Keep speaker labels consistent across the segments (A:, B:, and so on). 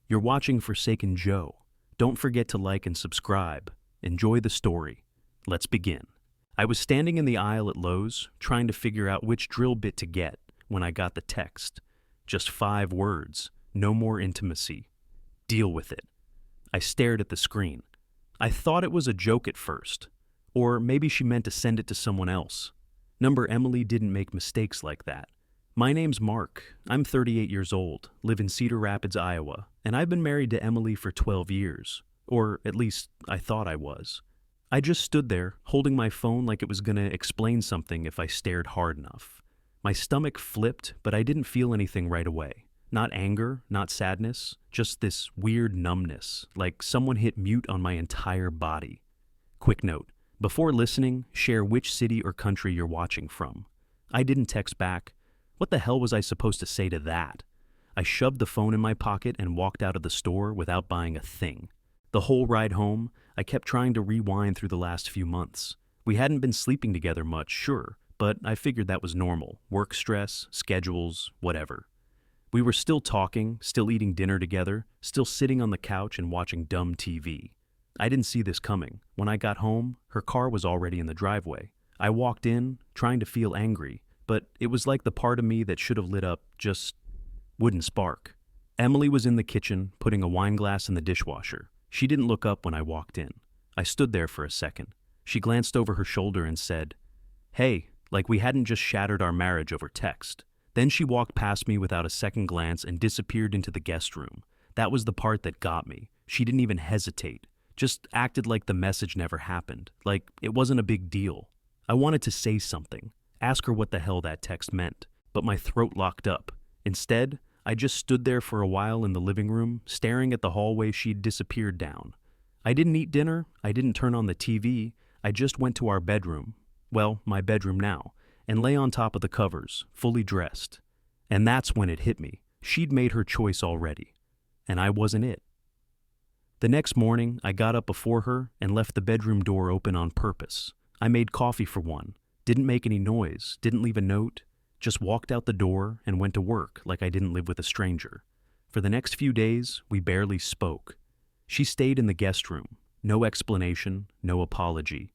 A: You're watching Forsaken Joe. Don't forget to like and subscribe. Enjoy the story. Let's begin. I was standing in the aisle at Lowe's, trying to figure out which drill bit to get when I got the text. Just 5 words, no more intimacy. Deal with it. I stared at the screen. I thought it was a joke at first. Or maybe she meant to send it to someone else. Number Emily didn't make mistakes like that. My name's Mark. I'm 38 years old, live in Cedar Rapids, Iowa, and I've been married to Emily for 12 years. Or at least I thought I was. I just stood there, holding my phone like it was going to explain something if I stared hard enough. My stomach flipped, but I didn't feel anything right away. Not anger, not sadness, just this weird numbness, like someone hit mute on my entire body. Quick note, before listening, share which city or country you're watching from. I didn't text back. What the hell was I supposed to say to that? I shoved the phone in my pocket and walked out of the store without buying a thing. The whole ride home, I kept trying to rewind through the last few months. We hadn't been sleeping together much, sure, but I figured that was normal. Work stress, schedules, whatever. We were still talking, still eating dinner together, still sitting on the couch and watching dumb TV. I didn't see this coming. When I got home, her car was already in the driveway. I walked in, trying to feel angry, but it was like the part of me that should have lit up just wouldn't spark. Emily was in the kitchen, putting a wine glass in the dishwasher. She didn't look up when I walked in. I stood there for a second. She glanced over her shoulder and said, "Hey," like we hadn't just shattered our marriage over text. Then she walked past me without a second glance and disappeared into the guest room. That was the part that got me. She didn't even hesitate. Just acted like the message never happened, like it wasn't a big deal. I wanted to say something, ask her what the hell that text meant, but my throat locked up. Instead, I just stood there for a while in the living room, staring at the hallway she'd disappeared down. I didn't eat dinner, I didn't turn on the TV, I just went to our bedroom, well, my bedroom now, and lay on top of the covers, fully dressed. And that's when it hit me. She'd made her choice already, and I wasn't it. The next morning, I got up before her and left the bedroom door open on purpose. I made coffee for one, didn't make any noise, didn't leave a note, just walked out the door and went to work like I didn't live with a stranger. For the next few days, we barely spoke. She stayed in the guest room. No explanation, no apology.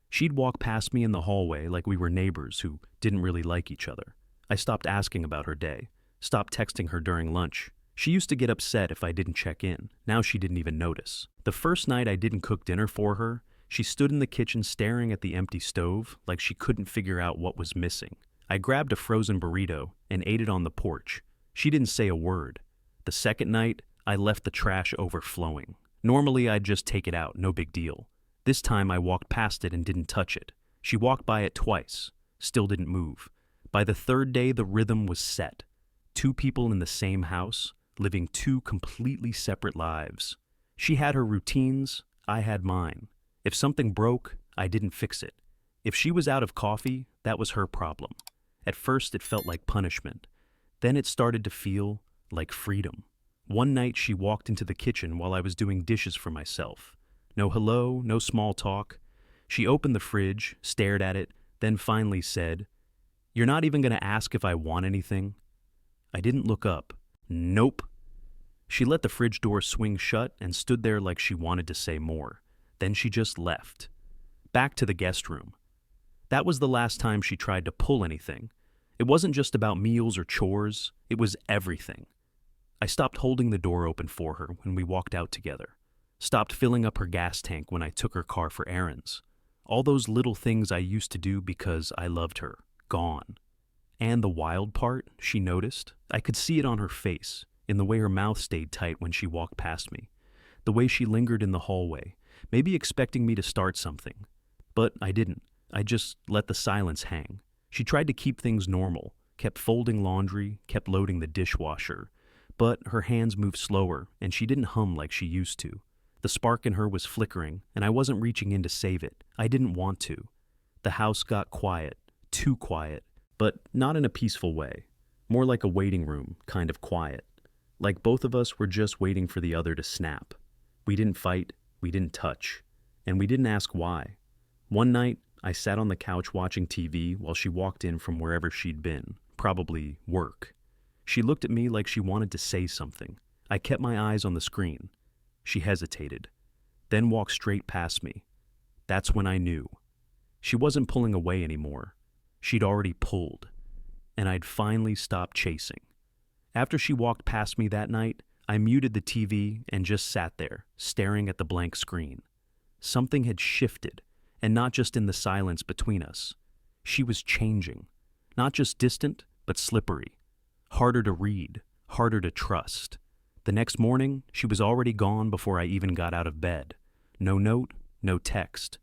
A: She'd walk past me in the hallway like we were neighbors who didn't really like each other. I stopped asking about her day, stopped texting her during lunch. She used to get upset if I didn't check in. Now she didn't even notice. The first night I didn't cook dinner for her, she stood in the kitchen staring at the empty stove like she couldn't figure out what was missing. I grabbed a frozen burrito and ate it on the porch. She didn't say a word. The second night, I left the trash overflowing. Normally I'd just take it out, no big deal. This time I walked past it and didn't touch it. She walked by it twice, still didn't move. By the third day, the rhythm was set. 2 people in the same house, living 2 completely separate lives. She had her routines, I had mine. If something broke, I didn't fix it. If she was out of coffee, that was her problem. At first, it felt like punishment. Then it started to feel like freedom. One night, she walked into the kitchen while I was doing dishes for myself. No hello, no small talk. She opened the fridge, stared at it, then finally said, "You're not even going to ask if I want anything?" I didn't look up. Nope. She let the fridge door swing shut and stood there like she wanted to say more. Then she just left. Back to the guest room. That was the last time she tried to pull anything. It wasn't just about meals or chores, it was everything. I stopped holding the door open for her when we walked out together. Stopped filling up her gas tank when I took her car for errands. All those little things I used to do because I loved her, gone. And the wild part, she noticed, I could see it on her face, in the way her mouth stayed tight when she walked past me, the way she lingered in the hallway, maybe expecting me to start something. But I didn't. I just let the silence hang. She tried to keep things normal, kept folding laundry, kept loading the dishwasher, but her hands moved slower and she didn't hum like she used to. The spark in her was flickering, and I wasn't reaching in to save it. I didn't want to. The house got quiet, too quiet, but not in a peaceful way. More like a waiting room, kind of quiet. Like both of us were just waiting for the other to snap. We didn't fight, we didn't touch, and we didn't ask why. One night, I sat on the couch watching TV while she walked in from wherever she'd been, probably work. She looked at me like she wanted to say something. I kept my eyes on the screen. She hesitated, then walked straight past me. That's when I knew. She wasn't pulling away anymore. She'd already pulled, and I'd finally stopped chasing. After she walked past me that night, I muted the TV and just sat there, staring at the blank screen. Something had shifted, and not just in the silence between us. She was changing. Not just distant, but slippery. Harder to read, harder to trust. The next morning, she was already gone before I even got out of bed. No note, no text.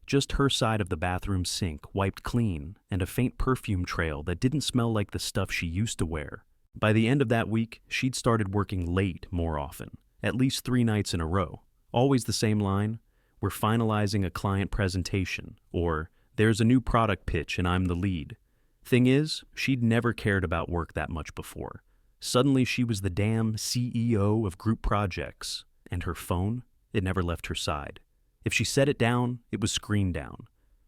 A: Just her side of the bathroom sink wiped clean, and a faint perfume trail that didn't smell like the stuff she used to wear. By the end of that week, she'd started working late more often, at least 3 nights in a row. Always the same line: "We're finalizing a client presentation," or "There's a new product pitch and I'm the lead." Thing is, she'd never cared about work that much before. Suddenly she was the damn CEO of group projects, and her phone, it never left her side. If she set it down, it was screen down.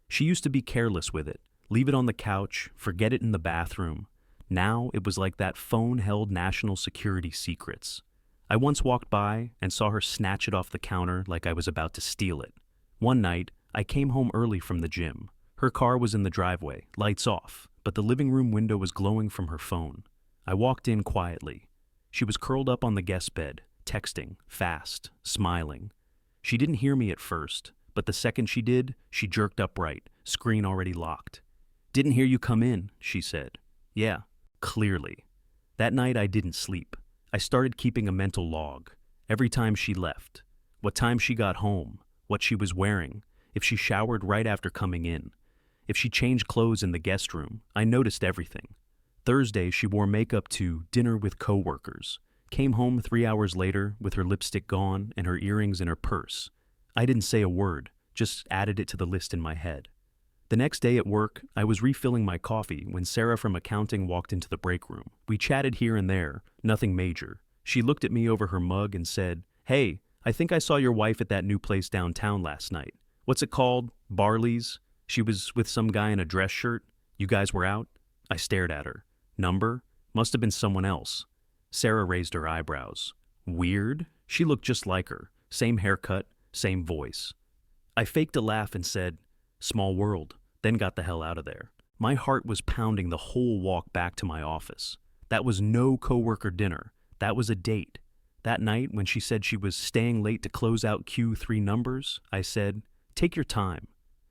A: She used to be careless with it, leave it on the couch, forget it in the bathroom. Now it was like that phone held national security secrets. I once walked by and saw her snatch it off the counter like I was about to steal it. One night, I came home early from the gym. Her car was in the driveway, lights off, but the living room window was glowing from her phone. I walked in quietly. She was curled up on the guest bed, texting, fast, smiling. She didn't hear me at first, but the second she did, she jerked upright, screen already locked. "Didn't hear you come in," she said. "Yeah, clearly." That night I didn't sleep. I started keeping a mental log. Every time she left, what time she got home, what she was wearing, if she showered right after coming in, if she changed clothes in the guest room. I noticed everything. Thursday, she wore makeup to dinner with coworkers. Came home 3 hours later with her lipstick gone and her earrings in her purse. I didn't say a word, just added it to the list in my head. The next day at work, I was refilling my coffee when Sarah from accounting walked into the break room. We chatted here and there, nothing major. She looked at me over her mug and said, "Hey, I think I saw your wife at that new place downtown last night. What's it called? Barley's? She was with some guy in a dress shirt. You guys were out?" I stared at her. Number? Must have been someone else. Sarah raised her eyebrows. Weird? She looked just like her. Same haircut, same voice. I faked a laugh and said, "Small world," then got the hell out of there. My heart was pounding the whole walk back to my office. That was no coworker dinner. That was a date. That night, when she said she was staying late to close out Q3 numbers, I said, "Take your time."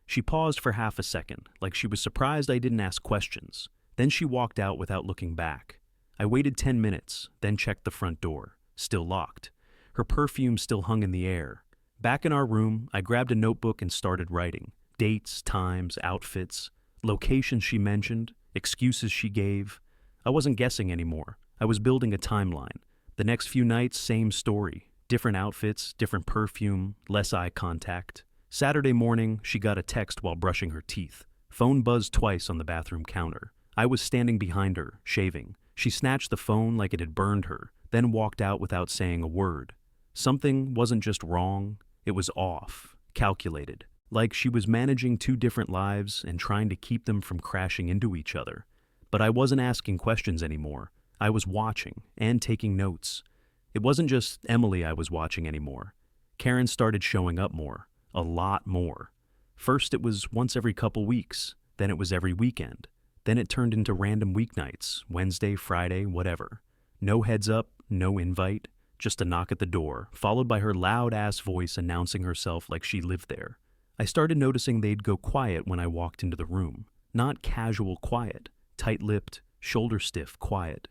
A: She paused for half a second, like she was surprised I didn't ask questions. Then she walked out without looking back. I waited 10 minutes, then checked the front door. Still locked. Her perfume still hung in the air. Back in our room, I grabbed a notebook and started writing. Dates, times, outfits, locations she mentioned, excuses she gave. I wasn't guessing anymore. I was building a timeline. The next few nights, same story. Different outfits, different perfume, less eye contact. Saturday morning, she got a text while brushing her teeth. Phone buzzed twice on the bathroom counter. I was standing behind her, shaving. She snatched the phone like it had burned her, then walked out without saying a word. Something wasn't just wrong, it was off, calculated. Like she was managing 2 different lives and trying to keep them from crashing into each other. But I wasn't asking questions anymore. I was watching and taking notes. It wasn't just Emily I was watching anymore. Karen started showing up more, a lot more. First it was once every couple weeks, then it was every weekend. Then it turned into random weeknights, Wednesday, Friday, whatever. No heads up, no invite, just a knock at the door, followed by her loud-ass voice announcing herself like she lived there. I started noticing they'd go quiet when I walked into the room. Not casual quiet, tight-lipped, shoulder-stiff quiet.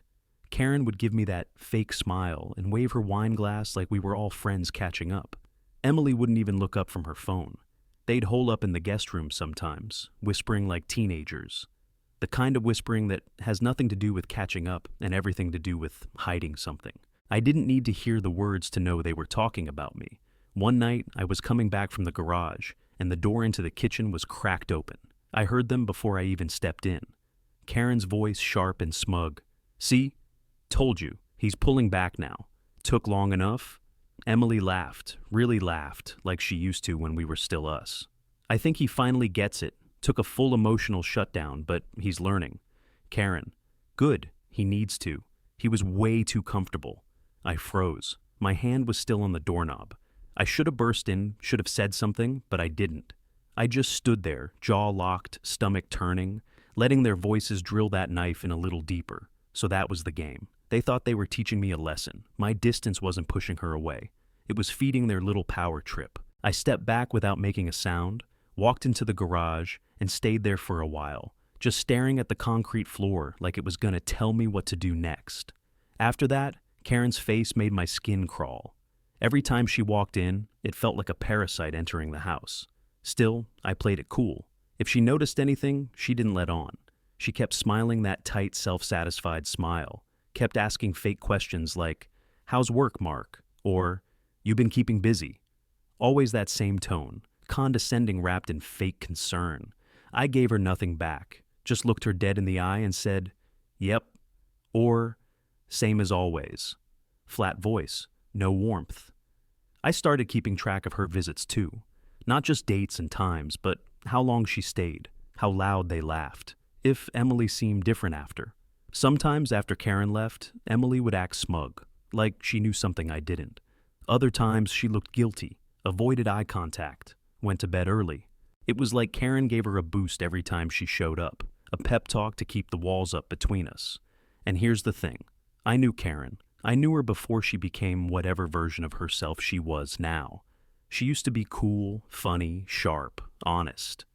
A: Karen would give me that fake smile and wave her wine glass like we were all friends catching up. Emily wouldn't even look up from her phone. They'd hole up in the guest room sometimes, whispering like teenagers. The kind of whispering that has nothing to do with catching up and everything to do with hiding something. I didn't need to hear the words to know they were talking about me. One night, I was coming back from the garage, and the door into the kitchen was cracked open. I heard them before I even stepped in. Karen's voice sharp and smug. "See? Told you. He's pulling back now. Took long enough?" Emily laughed, really laughed, like she used to when we were still us. "I think he finally gets it. Took a full emotional shutdown, but he's learning." Karen. "Good. He needs to. He was way too comfortable." I froze. My hand was still on the doorknob. I should have burst in, should have said something, but I didn't. I just stood there, jaw locked, stomach turning, letting their voices drill that knife in a little deeper. So that was the game. They thought they were teaching me a lesson. My distance wasn't pushing her away. It was feeding their little power trip. I stepped back without making a sound, walked into the garage, and stayed there for a while, just staring at the concrete floor like it was gonna tell me what to do next. After that, Karen's face made my skin crawl. Every time she walked in, it felt like a parasite entering the house. Still, I played it cool. If she noticed anything, she didn't let on. She kept smiling that tight, self-satisfied smile, kept asking fake questions like, "How's work, Mark?" or "You been keeping busy?" Always that same tone, condescending wrapped in fake concern. I gave her nothing back, just looked her dead in the eye and said, "Yep," or "Same as always." Flat voice, no warmth. I started keeping track of her visits too. Not just dates and times, but how long she stayed, how loud they laughed, if Emily seemed different after. Sometimes after Karen left, Emily would act smug, like she knew something I didn't. Other times she looked guilty, avoided eye contact, went to bed early. It was like Karen gave her a boost every time she showed up, a pep talk to keep the walls up between us. And here's the thing. I knew Karen. I knew her before she became whatever version of herself she was now. She used to be cool, funny, sharp, honest.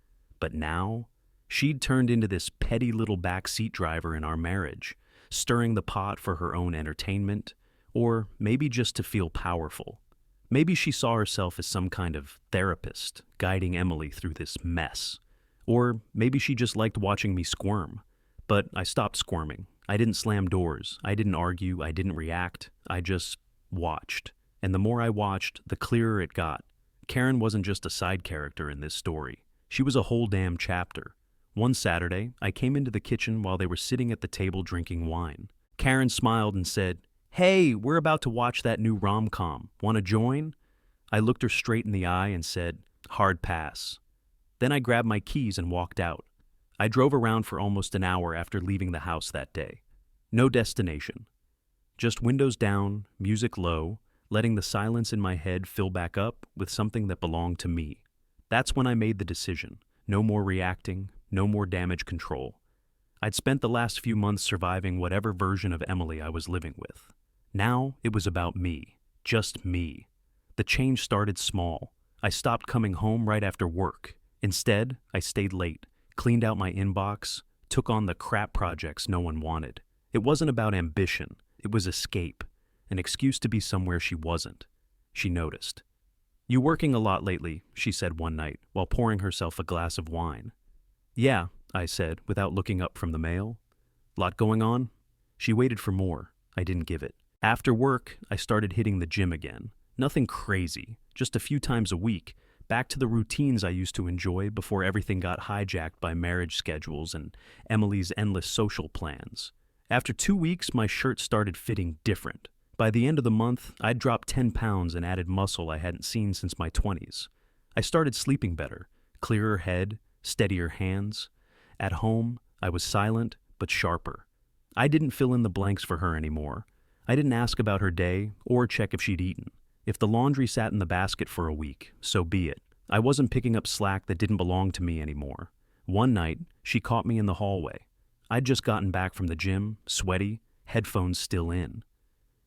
A: But now, she'd turned into this petty little backseat driver in our marriage, stirring the pot for her own entertainment, or maybe just to feel powerful. Maybe she saw herself as some kind of therapist, guiding Emily through this mess. Or maybe she just liked watching me squirm. But I stopped squirming. I didn't slam doors. I didn't argue. I didn't react. I just watched. And the more I watched, the clearer it got. Karen wasn't just a side character in this story. She was a whole damn chapter. One Saturday, I came into the kitchen while they were sitting at the table drinking wine. Karen smiled and said, "Hey, we're about to watch that new rom-com. Want to join?" I looked her straight in the eye and said, "Hard pass." Then I grabbed my keys and walked out. I drove around for almost an hour after leaving the house that day. No destination. Just windows down, music low, letting the silence in my head fill back up with something that belonged to me. That's when I made the decision. No more reacting, no more damage control. I'd spent the last few months surviving whatever version of Emily I was living with. Now it was about me, just me. The change started small. I stopped coming home right after work. Instead, I stayed late, cleaned out my inbox, took on the crap projects no one wanted. It wasn't about ambition, it was escape, an excuse to be somewhere she wasn't. She noticed. "You working a lot lately," she said one night, while pouring herself a glass of wine. "Yeah," I said, without looking up from the mail. "Lot going on?" She waited for more. I didn't give it. After work, I started hitting the gym again. Nothing crazy, just a few times a week, back to the routines I used to enjoy before everything got hijacked by marriage schedules and Emily's endless social plans. After 2 weeks, my shirt started fitting different. By the end of the month, I'd dropped 10 pounds and added muscle I hadn't seen since my 20s. I started sleeping better, clearer head, steadier hands. At home, I was silent but sharper. I didn't fill in the blanks for her anymore. I didn't ask about her day or check if she'd eaten. If the laundry sat in the basket for a week, so be it. I wasn't picking up slack that didn't belong to me anymore. One night, she caught me in the hallway. I'd just gotten back from the gym, sweaty, headphones still in.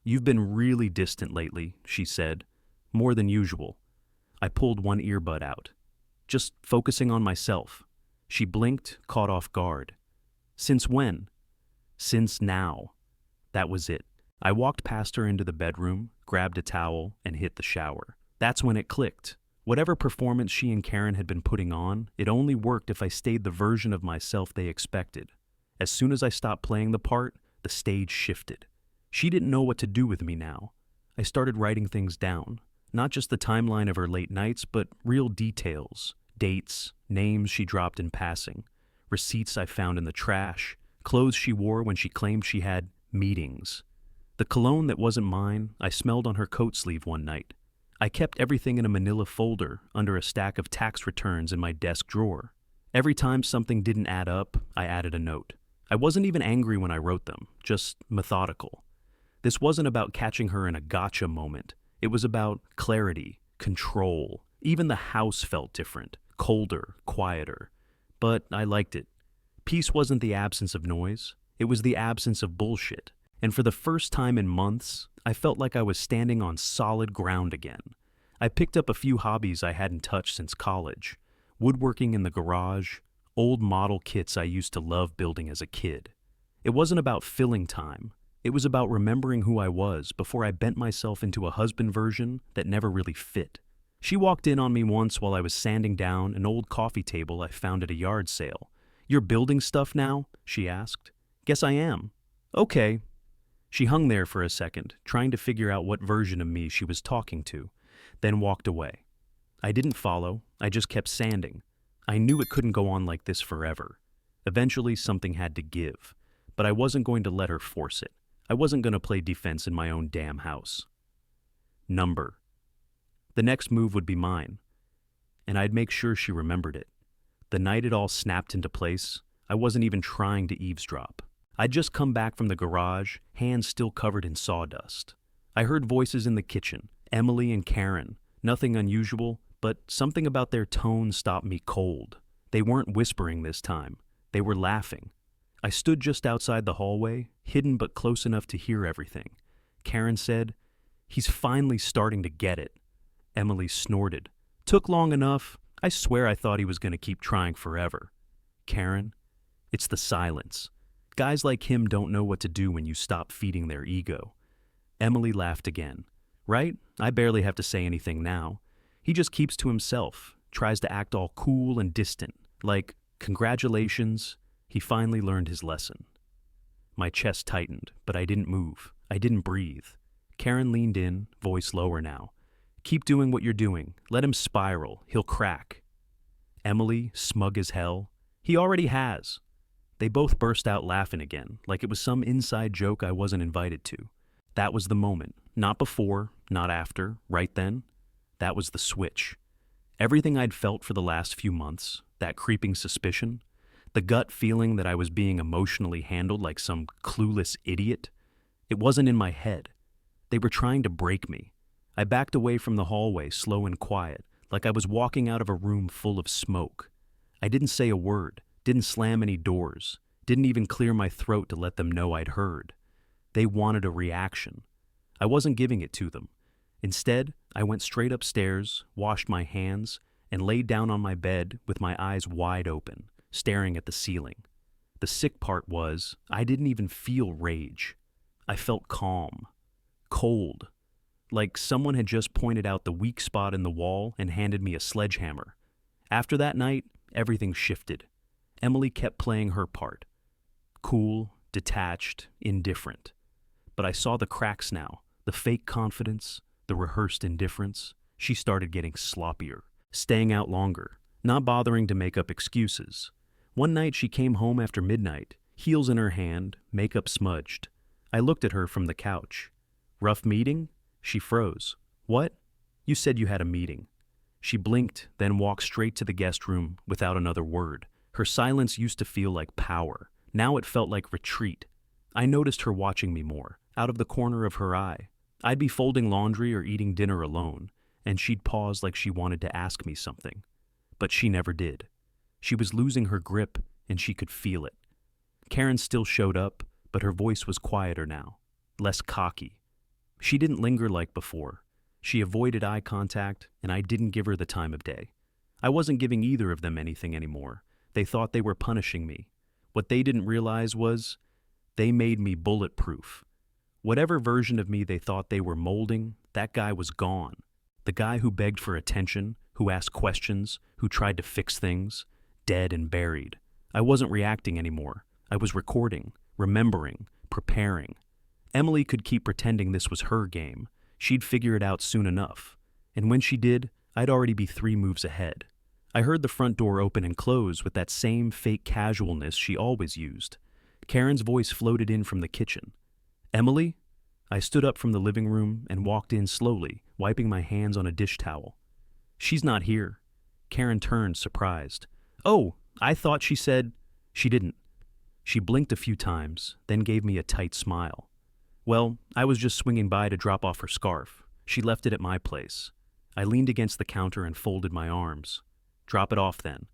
A: "You've been really distant lately," she said. "More than usual." I pulled one earbud out. "Just focusing on myself." She blinked, caught off guard. "Since when?" "Since now." That was it. I walked past her into the bedroom, grabbed a towel, and hit the shower. That's when it clicked. Whatever performance she and Karen had been putting on, it only worked if I stayed the version of myself they expected. As soon as I stopped playing the part, the stage shifted. She didn't know what to do with me now. I started writing things down. Not just the timeline of her late nights, but real details. Dates, names she dropped in passing, receipts I found in the trash, clothes she wore when she claimed she had meetings. The cologne that wasn't mine, I smelled on her coat sleeve one night. I kept everything in a manila folder under a stack of tax returns in my desk drawer. Every time something didn't add up, I added a note. I wasn't even angry when I wrote them, just methodical. This wasn't about catching her in a gotcha moment. It was about clarity, control. Even the house felt different, colder, quieter. But I liked it. Peace wasn't the absence of noise. It was the absence of bullshit. And for the first time in months, I felt like I was standing on solid ground again. I picked up a few hobbies I hadn't touched since college. Woodworking in the garage, old model kits I used to love building as a kid. It wasn't about filling time. It was about remembering who I was before I bent myself into a husband version that never really fit. She walked in on me once while I was sanding down an old coffee table I found at a yard sale. "You're building stuff now?" she asked. "Guess I am." "Okay." She hung there for a second, trying to figure out what version of me she was talking to, then walked away. I didn't follow, I just kept sanding. I knew it couldn't go on like this forever. Eventually something had to give, but I wasn't going to let her force it. I wasn't going to play defense in my own damn house. Number. The next move would be mine, and I'd make sure she remembered it. The night it all snapped into place, I wasn't even trying to eavesdrop. I'd just come back from the garage, hands still covered in sawdust. I heard voices in the kitchen, Emily and Karen. Nothing unusual, but something about their tone stopped me cold. They weren't whispering this time. They were laughing. I stood just outside the hallway, hidden but close enough to hear everything. Karen said, "He's finally starting to get it." Emily snorted. "Took long enough. I swear I thought he was going to keep trying forever." Karen, "It's the silence. Guys like him don't know what to do when you stop feeding their ego." Emily laughed again. "Right? I barely have to say anything now. He just keeps to himself, tries to act all cool and distant, like, 'Congratulations, he finally learned his lesson.'" My chest tightened, but I didn't move. I didn't breathe. Karen leaned in, voice lower now. "Keep doing what you're doing. Let him spiral. He'll crack." Emily, smug as hell, "He already has." They both burst out laughing again, like it was some inside joke I wasn't invited to. That was the moment. Not before, not after, right then. That was the switch. Everything I'd felt for the last few months, that creeping suspicion, the gut feeling that I was being emotionally handled like some clueless idiot, it wasn't in my head. They were trying to break me. I backed away from the hallway, slow and quiet, like I was walking out of a room full of smoke. I didn't say a word, didn't slam any doors, didn't even clear my throat to let them know I'd heard. They wanted a reaction. I wasn't giving it to them. Instead, I went straight upstairs, washed my hands, and laid down on my bed with my eyes wide open, staring at the ceiling. The sick part was, I didn't even feel rage. I felt calm, cold, like someone had just pointed out the weak spot in the wall and handed me a sledgehammer. After that night, everything shifted. Emily kept playing her part. Cool, detached, indifferent. But I saw the cracks now, the fake confidence, the rehearsed indifference. She started getting sloppier, staying out longer, not bothering to make up excuses. One night she came home after midnight, heels in her hand, makeup smudged. I looked at her from the couch. "Rough meeting?" She froze. "What?" "You said you had a meeting." She blinked, then walked straight to the guest room without another word. Her silence used to feel like power. Now it felt like retreat. I noticed her watching me more, out of the corner of her eye. I'd be folding laundry or eating dinner alone, and she'd pause like she wanted to ask me something. But she never did. She was losing her grip, and she could feel it. Karen still showed up, but her voice was quieter now, less cocky. She didn't linger like before. She avoided eye contact, and I didn't give her the time of day. I wasn't giving either of them anything anymore. They thought they were punishing me. What they didn't realize was, they made me bulletproof. Whatever version of me they thought they were molding, that guy was gone. The guy who begged for attention, who asked questions, who tried to fix things, dead and buried. I wasn't reacting anymore. I was recording, remembering, preparing. Emily could keep pretending this was her game. She'd figure it out soon enough. And when she did, I'd already be 3 moves ahead. I heard the front door open and close with that same fake casualness she always used. Karen's voice floated in from the kitchen. "Emily?" I stood up from the living room and walked in slowly, wiping my hands on a dish towel. "She's not here." Karen turned, surprised. "Oh, I thought she said..." She didn't. She blinked a few times, then gave me a tight smile. Well, I was just swinging by to drop off her scarf. She left it at my place. I leaned against the counter and folded my arms. Drop it off then.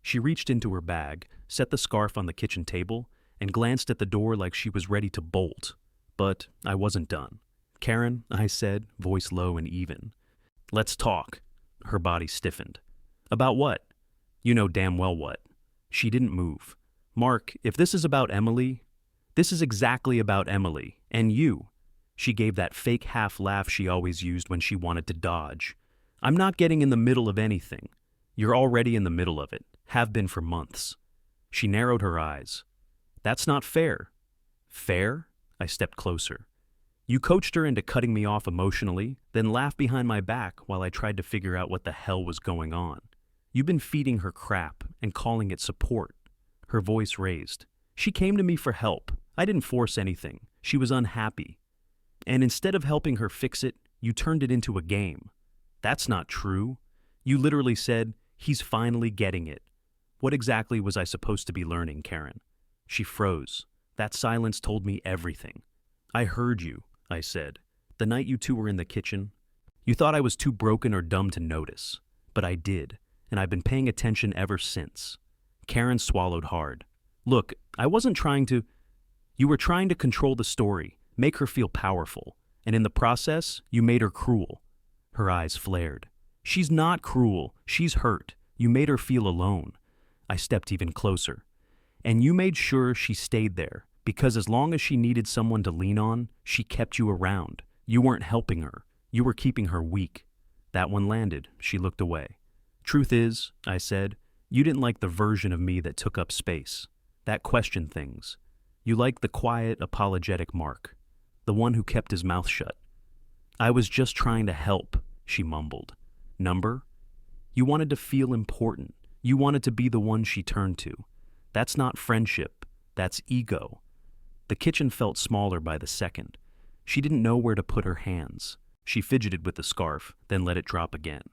A: She reached into her bag, set the scarf on the kitchen table, and glanced at the door like she was ready to bolt. But I wasn't done. Karen, I said, voice low and even. Let's talk. Her body stiffened. About what? You know damn well what. She didn't move. Mark, if this is about Emily, this is exactly about Emily, and you. She gave that fake half laugh she always used when she wanted to dodge. I'm not getting in the middle of anything. You're already in the middle of it, have been for months. She narrowed her eyes. That's not fair. Fair? I stepped closer. You coached her into cutting me off emotionally, then laughed behind my back while I tried to figure out what the hell was going on. You've been feeding her crap and calling it support. Her voice raised. She came to me for help. I didn't force anything. She was unhappy. And instead of helping her fix it, you turned it into a game. That's not true. You literally said, he's finally getting it. What exactly was I supposed to be learning, Karen? She froze. That silence told me everything. I heard you, I said. The night you two were in the kitchen. You thought I was too broken or dumb to notice. But I did, and I've been paying attention ever since. Karen swallowed hard. Look, I wasn't trying to... You were trying to control the story, make her feel powerful, and in the process, you made her cruel. Her eyes flared. She's not cruel. She's hurt. You made her feel alone. I stepped even closer. And you made sure she stayed there, because as long as she needed someone to lean on, she kept you around. You weren't helping her. You were keeping her weak. That one landed. She looked away. Truth is, I said, you didn't like the version of me that took up space, that questioned things. You liked the quiet, apologetic Mark, the one who kept his mouth shut. I was just trying to help, she mumbled. Number? You wanted to feel important. You wanted to be the one she turned to. That's not friendship. That's ego. The kitchen felt smaller by the second. She didn't know where to put her hands. She fidgeted with the scarf, then let it drop again.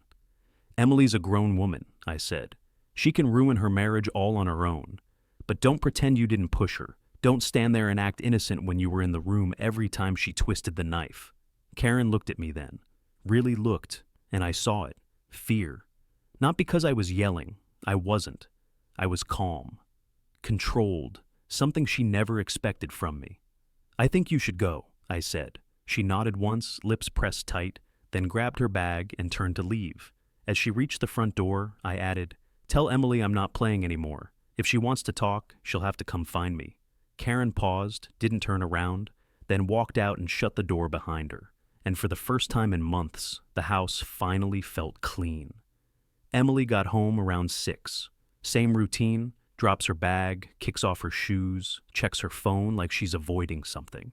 A: Emily's a grown woman, I said. She can ruin her marriage all on her own. But don't pretend you didn't push her. Don't stand there and act innocent when you were in the room every time she twisted the knife. Karen looked at me then. Really looked, and I saw it. Fear. Not because I was yelling. I wasn't. I was calm. Controlled. Something she never expected from me. I think you should go, I said. She nodded once, lips pressed tight, then grabbed her bag and turned to leave. As she reached the front door, I added, Tell Emily I'm not playing anymore. If she wants to talk, she'll have to come find me. Karen paused, didn't turn around, then walked out and shut the door behind her. And for the first time in months, the house finally felt clean. Emily got home around 6. Same routine, drops her bag, kicks off her shoes, checks her phone like she's avoiding something.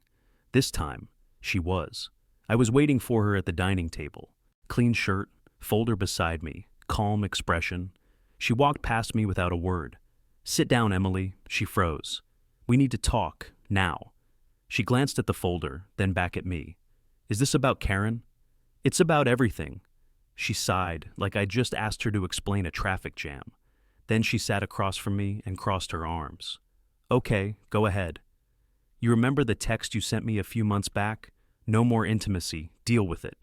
A: This time, she was. I was waiting for her at the dining table. Clean shirt, folder beside me, calm expression. She walked past me without a word. Sit down, Emily. She froze. We need to talk, now. She glanced at the folder, then back at me. Is this about Karen? It's about everything. She sighed, like I just asked her to explain a traffic jam. Then she sat across from me and crossed her arms. Okay, go ahead. You remember the text you sent me a few months back? No more intimacy, deal with it.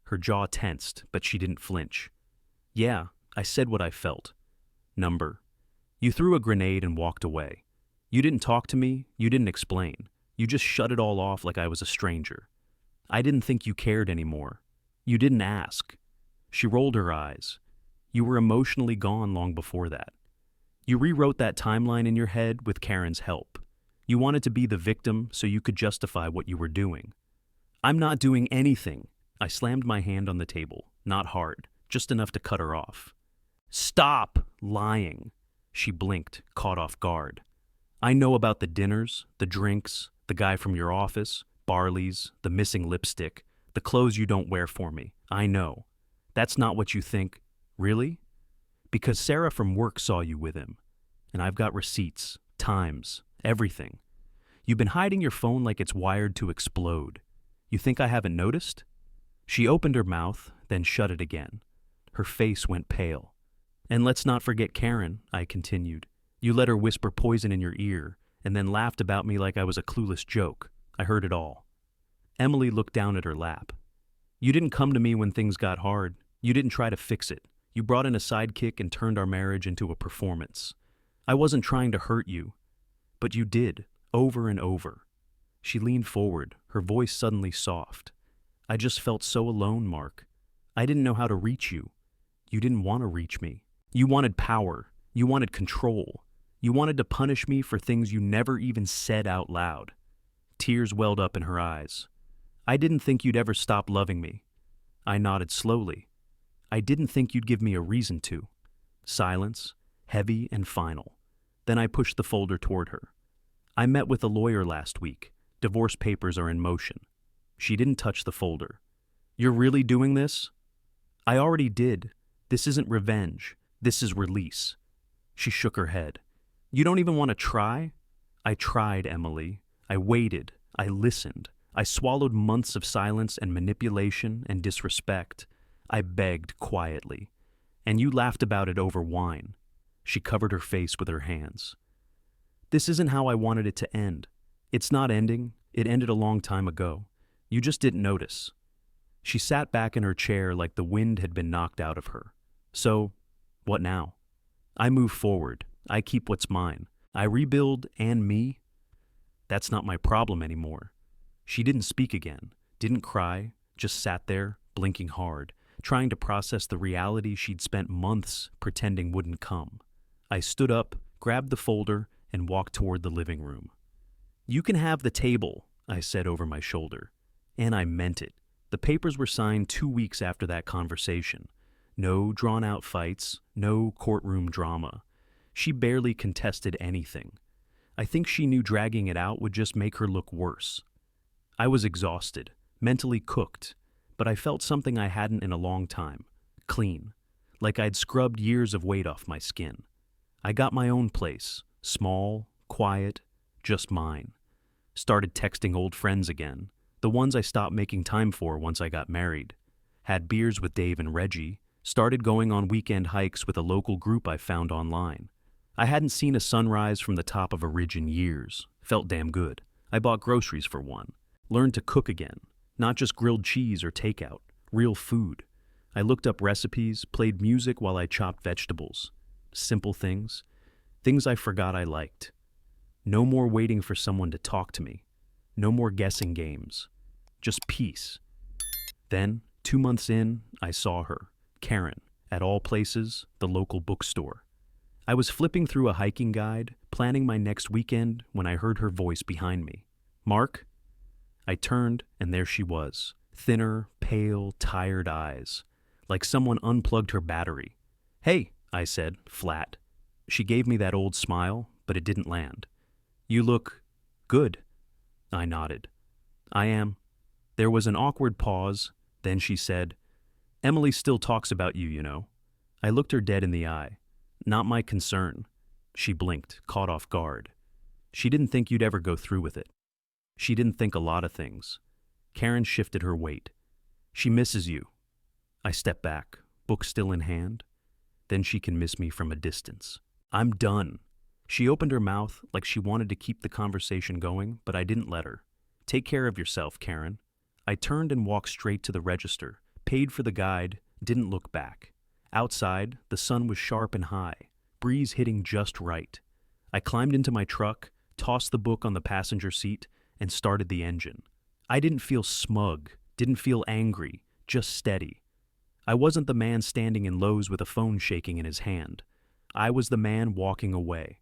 A: Her jaw tensed, but she didn't flinch. Yeah, I said what I felt. Number. You threw a grenade and walked away. You didn't talk to me, you didn't explain. You just shut it all off like I was a stranger. I didn't think you cared anymore. You didn't ask. She rolled her eyes. You were emotionally gone long before that. You rewrote that timeline in your head with Karen's help. You wanted to be the victim so you could justify what you were doing. I'm not doing anything. I slammed my hand on the table, not hard, just enough to cut her off. Stop lying. She blinked, caught off guard. I know about the dinners, the drinks, the guy from your office, Barley's, the missing lipstick, the clothes you don't wear for me. I know. That's not what you think. Really? Because Sarah from work saw you with him. And I've got receipts, times, everything. You've been hiding your phone like it's wired to explode. You think I haven't noticed? She opened her mouth, then shut it again. Her face went pale. And let's not forget Karen, I continued. You let her whisper poison in your ear, and then laughed about me like I was a clueless joke. I heard it all. Emily looked down at her lap. You didn't come to me when things got hard. You didn't try to fix it. You brought in a sidekick and turned our marriage into a performance. I wasn't trying to hurt you, but you did, over and over. She leaned forward, her voice suddenly soft. I just felt so alone, Mark. I didn't know how to reach you. You didn't want to reach me. You wanted power. You wanted control. You wanted to punish me for things you never even said out loud. Tears welled up in her eyes. I didn't think you'd ever stop loving me. I nodded slowly. I didn't think you'd give me a reason to. Silence, heavy and final. Then I pushed the folder toward her. I met with a lawyer last week. Divorce papers are in motion. She didn't touch the folder. You're really doing this? I already did. This isn't revenge. This is release. She shook her head. You don't even want to try? I tried, Emily. I waited. I listened. I swallowed months of silence and manipulation and disrespect. I begged quietly. And you laughed about it over wine. She covered her face with her hands. This isn't how I wanted it to end. It's not ending. It ended a long time ago. You just didn't notice. She sat back in her chair like the wind had been knocked out of her. So, what now? I move forward. I keep what's mine. I rebuild and me. That's not my problem anymore. She didn't speak again, didn't cry, just sat there, blinking hard, trying to process the reality she'd spent months pretending wouldn't come. I stood up, grabbed the folder, and walked toward the living room. You can have the table, I said over my shoulder. And I meant it. The papers were signed 2 weeks after that conversation. No drawn-out fights, no courtroom drama. She barely contested anything. I think she knew dragging it out would just make her look worse. I was exhausted, mentally cooked, but I felt something I hadn't in a long time. Clean. Like I'd scrubbed years of weight off my skin. I got my own place. Small, quiet, just mine. Started texting old friends again. The ones I stopped making time for once I got married. Had beers with Dave and Reggie. Started going on weekend hikes with a local group I found online. I hadn't seen a sunrise from the top of a ridge in years. Felt damn good. I bought groceries for one. Learned to cook again. Not just grilled cheese or takeout. Real food. I looked up recipes, played music while I chopped vegetables. Simple things. Things I forgot I liked. No more waiting for someone to talk to me. No more guessing games. Just peace. Then, 2 months in, I saw her, Karen, at all places, the local bookstore. I was flipping through a hiking guide, planning my next weekend, when I heard her voice behind me. Mark? I turned, and there she was, thinner, pale, tired eyes, like someone unplugged her battery. Hey, I said, flat. She gave me that old smile, but it didn't land. You look good. I nodded. I am. There was an awkward pause, then she said, Emily still talks about you, you know. I looked her dead in the eye. Not my concern. She blinked, caught off guard. She didn't think you'd ever go through with it. She didn't think a lot of things. Karen shifted her weight. She misses you. I stepped back, book still in hand. Then she can miss me from a distance. I'm done. She opened her mouth like she wanted to keep the conversation going, but I didn't let her. Take care of yourself, Karen. I turned and walked straight to the register, paid for the guide, didn't look back. Outside, the sun was sharp and high, breeze hitting just right. I climbed into my truck, tossed the book on the passenger seat, and started the engine. I didn't feel smug, didn't feel angry, just steady. I wasn't the man standing in Lowe's with a phone shaking in his hand. I was the man walking away.